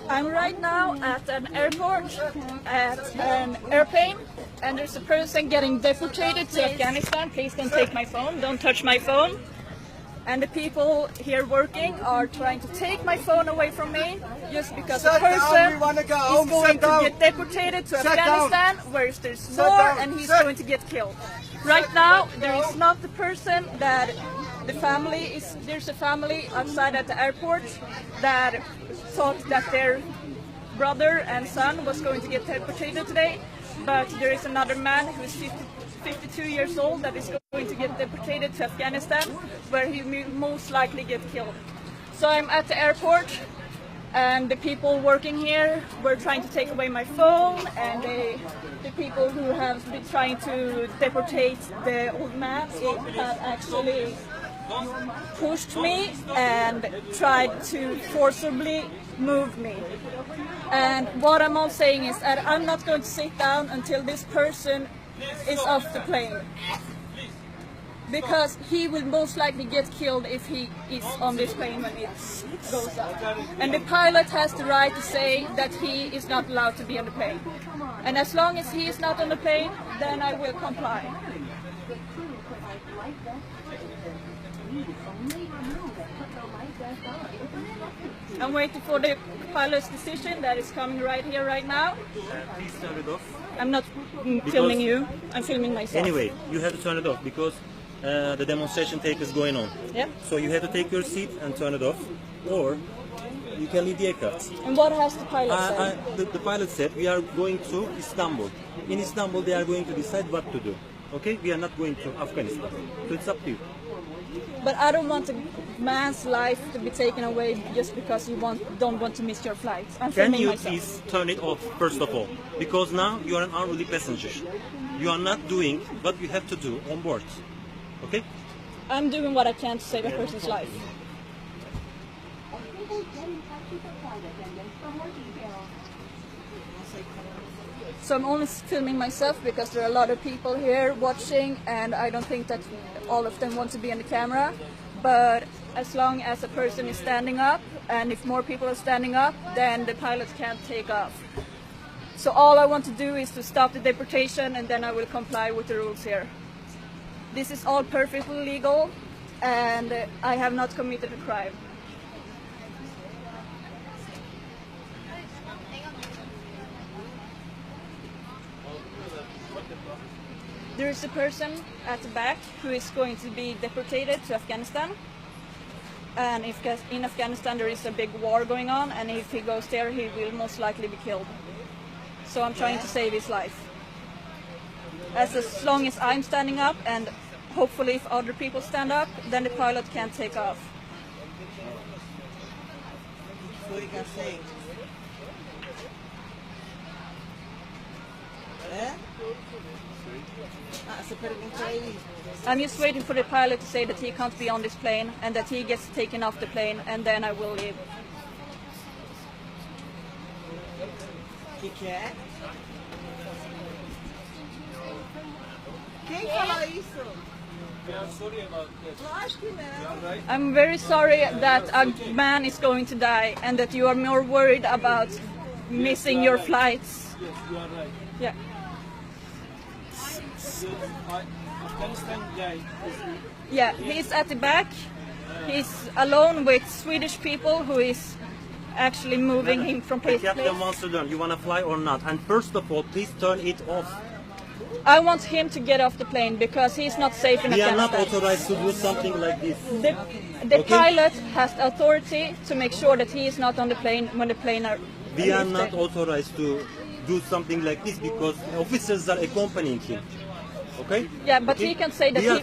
I'm right now at an airport, at an airplane, and there's a person getting deported to Afghanistan. Please don't take my phone, don't touch my phone. And the people here working are trying to take my phone away from me just because a person is going to get deported to Afghanistan where there's war and he's going to get killed. Right now, there is not the person that the family is. There's a family outside at the airport that thought that their brother and son was going to get deported today, but there is another man who is 52 years old that is going to get deported to Afghanistan, where he will most likely get killed. So I'm at the airport, and the people working here were trying to take away my phone, and the people who have been trying to deport the old man have actually pushed me and tried to forcibly move me. And what I'm all saying is that I'm not going to sit down until this person is off the plane, because he will most likely get killed if he is on this plane when it goes up. And the pilot has the right to say that he is not allowed to be on the plane. And as long as he is not on the plane, then I will comply. I'm waiting for the pilot's decision that is coming right here, right now. Please turn it off. I'm not filming you, I'm filming myself. Anyway, you have to turn it off because the demonstration tape is going on. Yep. So you have to take your seat and turn it off, or you can leave the aircraft. And what has the pilot said? The pilot said we are going to Istanbul. In Istanbul they are going to decide what to do. Okay? We are not going to Afghanistan. So it's up to you. But I don't want a man's life to be taken away just because you don't want to miss your flight. I'm Can filming you myself. please turn it off first of all? Because now you are an unruly passenger. You are not doing what you have to do on board. Okay? I'm doing what I can to save a person's life. So I'm only filming myself because there are a lot of people here watching, and I don't think that all of them want to be on the camera. But as long as a person is standing up, and if more people are standing up, then the pilot can't take off. So all I want to do is to stop the deportation, and then I will comply with the rules here. This is all perfectly legal, and I have not committed a crime. There is a person at the back who is going to be deported to Afghanistan. And if in Afghanistan there is a big war going on, and if he goes there, he will most likely be killed. So I'm trying to save his life. As long as I'm standing up, and hopefully if other people stand up, then the pilot can't take off. I'm just waiting for the pilot to say that he can't be on this plane and that he gets taken off the plane, and then I will leave. I'm very sorry that a man is going to die and that you are more worried about missing your flights. Yes, you are right. Yeah. Afghanistan guy. Yeah, he's at the back. He's alone with Swedish people who is actually moving him from place The to place. captain wants to learn. You want to fly or not? And first of all, please turn it off. I want him to get off the plane because he's not safe in We are not Afghanistan. authorized to do something like this. The pilot has the authority to make sure that he is not on the plane when the plane are. We are leaves not the- authorized to do something like this because officers are accompanying him. Okay? Yeah, but Okay? he can say that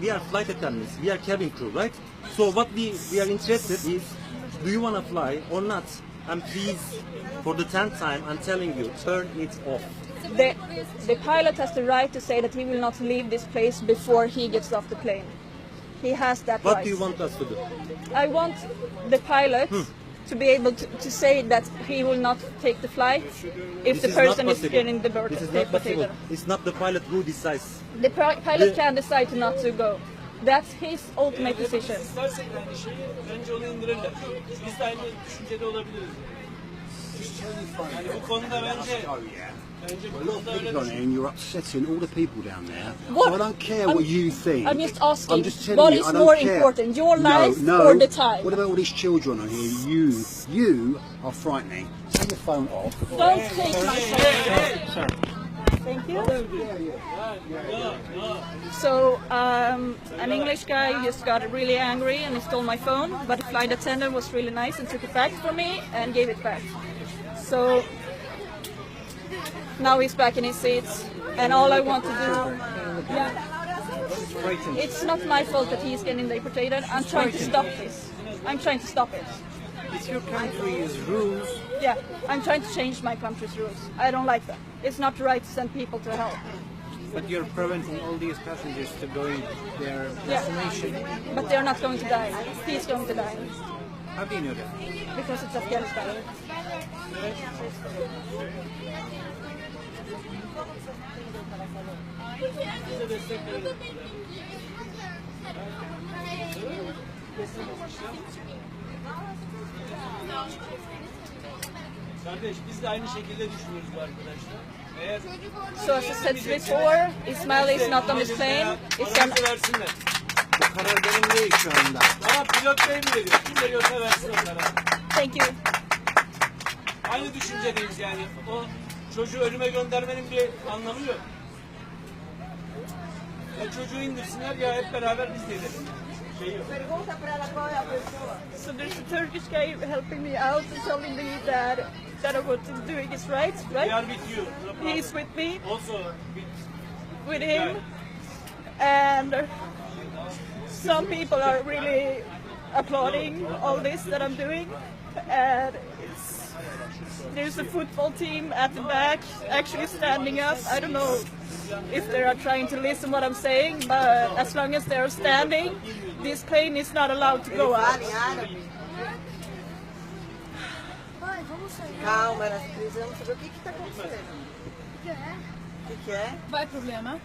we are flight attendants. We are cabin crew, right? So what we are interested is, do you want to fly or not? And please, for the 10th time, I'm telling you, turn it off. The pilot has the right to say that he will not leave this place before he gets off the plane. He has that What right. do you want us to do? I want the pilot to be able to say that he will not take the flight if the This is not person is possible. getting This is not possible. It's not the pilot who decides. The pilot can decide not to go. That's his ultimate decision. İstersek aynı şeyi bence onu indirirler. Biz de aynı düşüncede olabiliriz. Yani bu konuda bence A lot of people on here and you're upsetting all the people down there. What? So I don't care what you think. I'm just asking, I'm just telling what you, is I don't more care. important, your life no. or the time? What about all these children on here? You are frightening. Take your phone off. Don't take my phone. Thank you. So an English guy just got really angry and he stole my phone, but the flight attendant was really nice and took it back from me and gave it back. So now he's back in his seat, and all I want to do, it's not my fault that he's getting deported. I'm trying to stop this. I'm trying to stop it. It's your country's rules. Yeah, I'm trying to change my country's rules. I don't like them. It's not right to send people to hell. But you're preventing all these passengers to going their destination. But they're not going to die. He's going to die. How do you know that? Because it's Afghanistan. Kardeş biz de aynı şekilde düşünüyoruz bu arkadaşlar. Eğer So as I said before, Ismail is not on this plane. It's an paramızı versinler. Bu karar benim değil şu anda. Ama pilot bey mi veriyor? Kim veriyorsa versin o kararı. thank you. Aynı düşüncedeyiz yani. O çocuğu ölüme göndermenin bir anlamı yok. Ya çocuğu indirsinler ya hep beraber biz de edelim. Şey yok. So there's a Turkish guy helping me out and telling me that what I'm doing is right, We right? are with you. No problem. He's with me, Also with him, and some people are really applauding all this that I'm doing, and there's a football team at the back actually standing up. I don't know if they are trying to listen what I'm saying, but as long as they're standing, this plane is not allowed to go out. Calma, nós precisamos saber o que está acontecendo. O que é? Vad är problemet?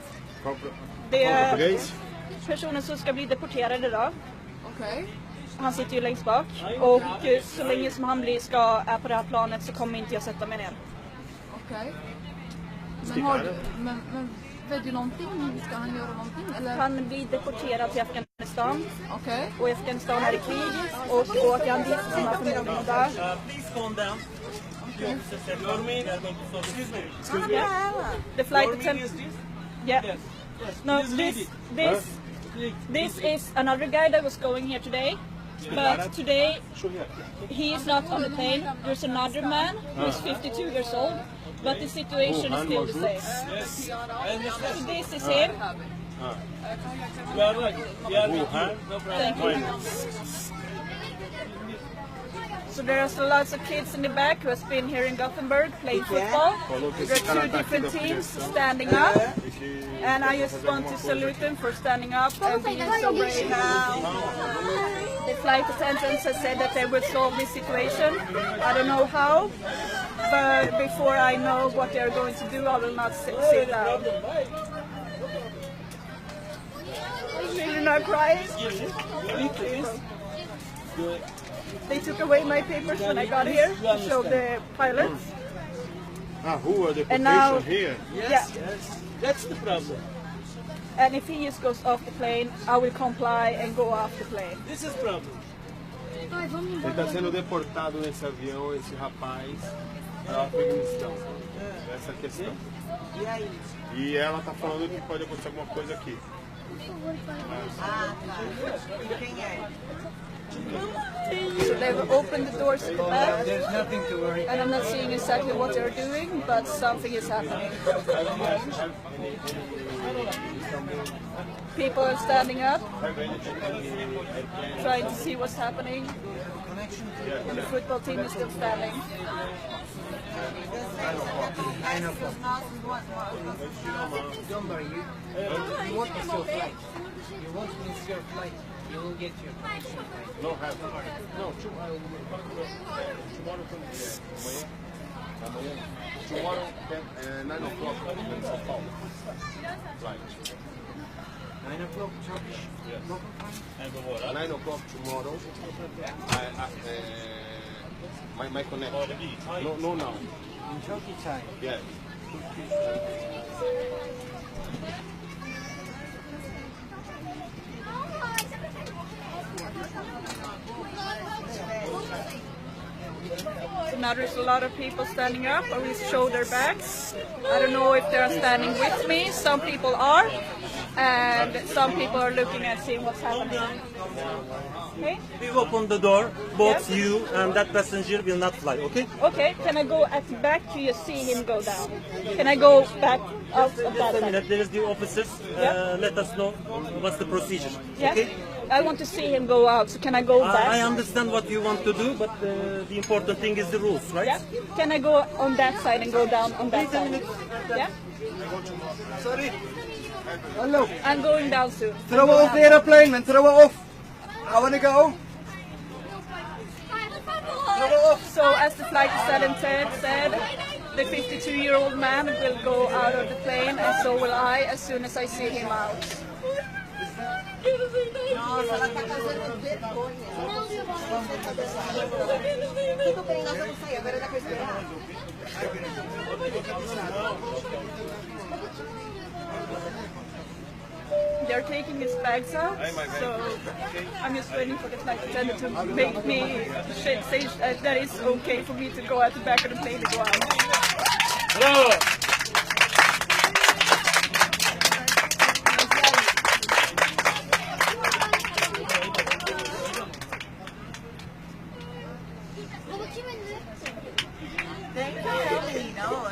Det är personen som ska bli deporterad idag. Okej. Han sitter ju längst bak och så länge som han är på det här planet så kommer inte jag sätta mig ner. Okej. Men vet du någonting? Ska han göra någonting? Eller? Han blir deporterad till Afghanistan Okej. och Afghanistan är i krig och då åker han dit som han förmodligen där. Please calm down. excuse me. The flight Your meaning attendant. is this? Yeah. Yes. Yes. No, Please lead it. this is another guy that was going here today. But today he is not on the plane. There's another man who is 52 years old, but the situation is still the same. Yes. I understand. So this is him. You are right. We are with you. No problem. Thank you. So there's lots of kids in the back who has been here in Gothenburg playing football. There are two different teams standing up, and I just want to salute them for standing up and being so brave. The flight attendants have said that they will solve this situation. I don't know how, but before I know what they're going to do, I will not sit down. You're not crying? Please. They took away my papers when I got here to show the pilots. Who are the And now, here? yeah. That's the problem. And if he just goes off the plane, I will comply and go off the plane. This is problem. Ele está sendo deportado nesse avião, esse rapaz, para o Afeganistão. Essa é a questão. E aí? E ela está falando que pode acontecer alguma coisa aqui. Ah, tá. Quem é? So they've opened the doors to the back, There's nothing to worry. and I'm not seeing exactly what they're doing, but something is happening. People are standing up, trying to see what's happening, and the football team is still standing. Don't worry. You won't miss your flight. You won't miss your flight. You will get your connection flight. No have. Não, tomorrow quando vier. Amanhã. Tomorrow 9 o'clock in São Paulo. Right. 9 o'clock Turkish local time. 9 o'clock tomorrow. My connection. No, now. In Turkey time. Yeah. So now there's a lot of people standing up, or we show their backs. I don't know if they're standing with me. Some people are, and some people are looking and seeing what's happening. Okay? We open the door, both Yes. you and that passenger will not fly, okay? Okay, can I go at the back to you see him go down? Can I go back out of Just that a side? minute, there is the officers. Yeah. Let us know what's the procedure, Yes? okay? I want to see him go out, so can I go back? I understand what you want to do, but the important thing is the rules, right? Yeah? Can I go on that side and go down on that side? Yeah? Sorry. Hello. I'm going down soon. Throw it off the aeroplane, man. Throw it off. I want to go. So as the flight attendant said, the 52-year-old man will go out of the plane, and so will I as soon as I see him out. No, sarà attaccato al vergogna. Tutto per il nostro sai, avere da questo lato. They're taking his bags out, so I'm just waiting for the flight attendant to make me say that it's okay for me to go at the back of the plane and go out. Bravo.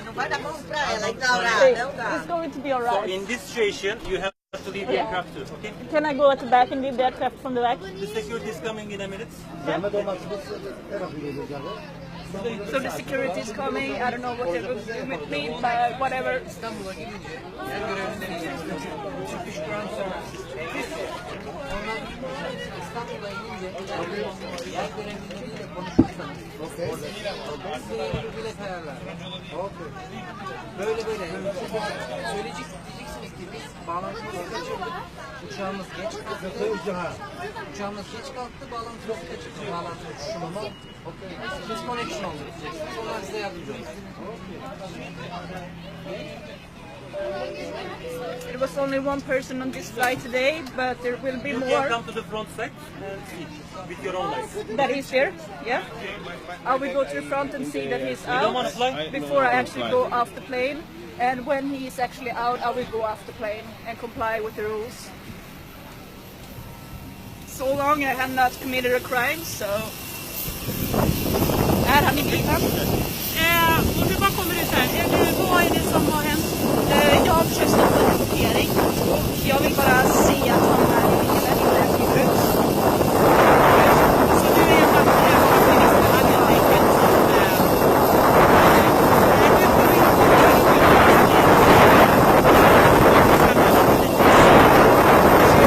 Non vai da comprare, l'hai daurata. It's going to be So alright. in this situation, you have to leave the aircraft too, okay? Can I go at the back and leave the aircraft from the back? The security is coming in a minute. So the security is coming. I don't know what they're going to do with me, but whatever. İstanbul'a gidince yer görevlileri Turkish Ground Service. Ondan İstanbul'a inince yer görevlileriyle konuşursanız size bir bilet ayarlar. Böyle diyeceksiniz ki biz bağlantımızı kaçırdık. Uçağımız geç kalktı. Uçağımız geç kalktı, bağlantımızı kaçırdık. Bağlantı uçuşumuz. Disconnection oldu diyeceksiniz. Onlar size yardımcı olur. There was only one person on this flight today, but there will be You can more. come to the front side and see with your own eyes. That he's here, yeah. I will go to the front and see that he's You don't want out to fly? before I actually go off the plane. And when he is actually out, I will go off the plane and comply with the rules. So long I have not committed a crime, so... Är han i bilen? Och du, vad kommer du sen? Vad är det som har hänt? Jag har försökt stoppa en rapportering. Jag vill bara se att han är i bilen innan jag kliver ut. Så du är en afkanistan helt enkelt.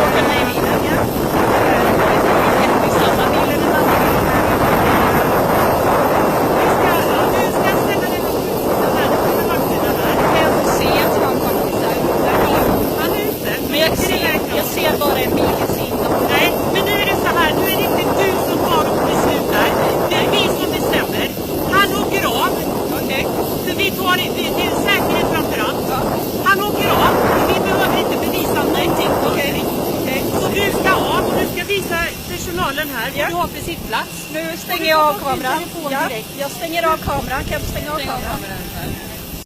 Åker med i bilen, ja. Är det i samma bil eller en annan bil? Du ska ställa dig upp här. Du kommer vakterna här. Kan jag få se att han faktiskt är ute? Han är ute. Men jag ser bara en bil i sidan. Nej, men nu är det så här. Nu är det inte du som tar och beslutar. Det är vi som bestämmer. Han åker av. Okej. Så vi tar det är säkerhet framför allt. Han åker av. Vi behöver inte bevisa någonting. Okej. Så du ska av och du ska visa personalen här vad du har för sittplats. Nu stänger jag av kameran. Ja, jag stänger av kameran. Kan jag stänga av kameran?